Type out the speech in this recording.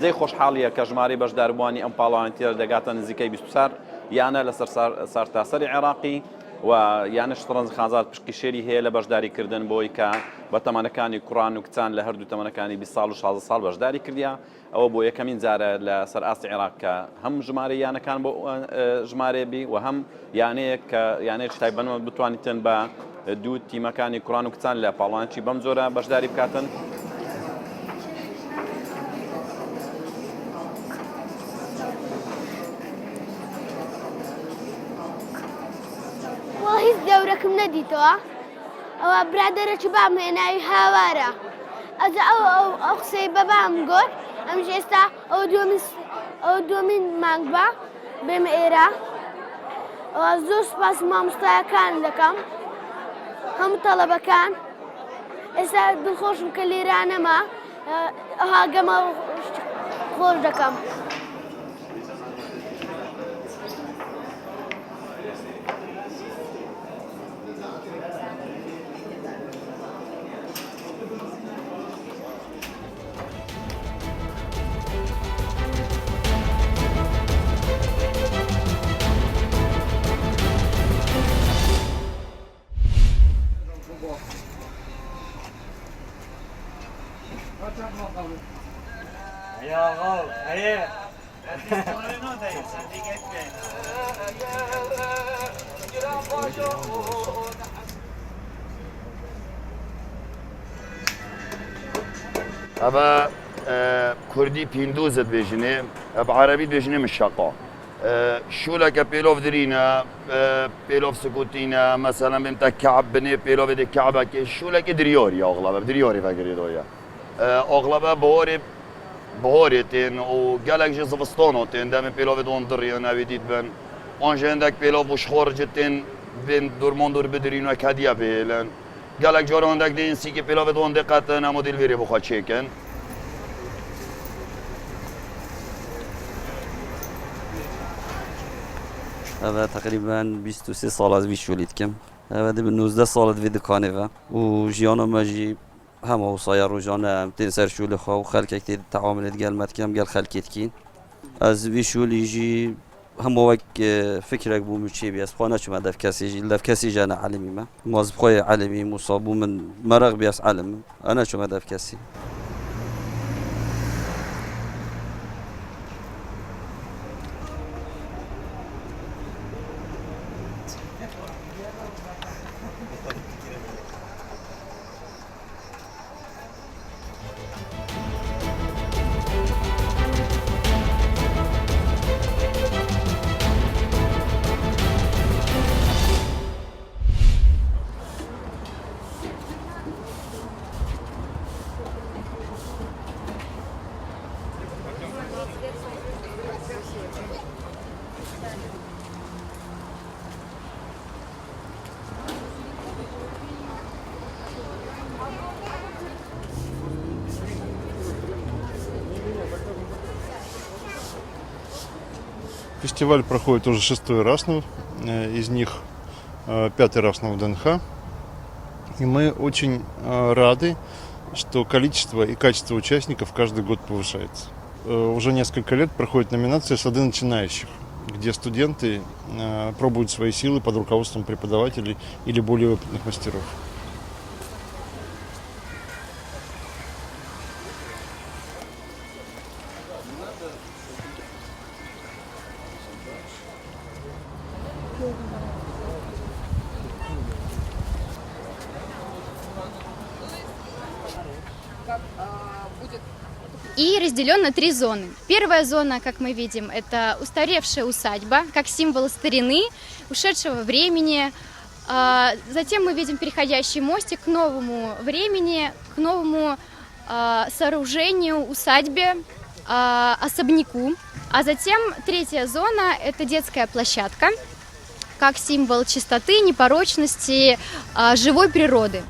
زي خۆشحاڵیە کە ژمارەی بەشداربووانی ئەم پاڵەوانی تێر دەگاتە نزیکەی 24 یانە لەسەر سەرتاسەری عێراقی و یانە شترەنج خانزاد پشکی شێری هەیە لە بەشداریکردن بۆی کە بە تەمەنەکانی کوڕان و کچان لە هەردوو تەمەنەکانی 20 ساڵ و 16 ساڵ بەشداری کردیا ئەوە بۆ یەکەمین جارە لە سەر ئاستی عێراق کە هەم ژمارە یانەکان بۆ ژمارە بی و هەم یانەیە کە یانەیەکی تایبەتمەند بتوانیتن بە دوو تیمەکانی کوڕان و کچان لە پاڵانکی بەم جۆرە بەشداری بکاتن. هیچ دەورەکەم نەدیتەوە ئەوە برادەرێکی بام هێناوی هاوارە ئەجا ئەو قسەی بە بام گوت ئەمش ئێستا ئەو دومین مانگ بە بێمە ئێرە ئەوە زۆر سوپاس مامۆستایەکان دەکەم هەموو تەڵەبەکان ئێستا دڵخۆشم کە لێرانەما ئەهاگەمە خۆش دەکەم. يا غول هي أبا كردي بيندوزت بيجني بعربي بيجني مشاقة شو لك بيلوف درينا بيلوف سكوتينا مثلا بمتا كعب بني بيلوف دي كعبك شو لك دريوري أغلب دريوري فاكري دويا أغلب بهوريتين وقالك جي زفستونوتين دائما بيلوف دون درينا بيديت بن أنجي عندك بيلوف وشخور جتين بين دورمون دور بدرينا كاديا بيلن قالك جورو عندك دين سيكي بيلوف دون دقاتنا موديل فيري بخوا تشيكن هذا تقريبا 23 سال از ویش ولید هذا به 19 سال في دكانه و جیانا ماجی هم وصايا روزانه تنسر شغل خو و خلق كتير تعامل قال كم قال خلقت كين از ویش وليجي هم وقت فكرك بو مشي بيس خانه شو هدف كسي هدف كسي جانا علمي ما موظف خوي علمي مصابو من مرغ بيس علم انا شو هدف كسي. Фестиваль проходит уже 6-й раз, из них 5-й раз на ВДНХ. И мы очень рады, что количество и качество участников каждый год повышается. Уже несколько лет проходит номинация «Сады начинающих», где студенты пробуют свои силы под руководством преподавателей или более опытных мастеров. И разделен на 3 зоны. Первая зона, как мы видим, это устаревшая усадьба, как символ старины, ушедшего времени. Затем мы видим переходящий мостик к новому времени, к новому сооружению, усадьбе, особняку. А затем третья зона – это детская площадка, как символ чистоты, непорочности, живой природы.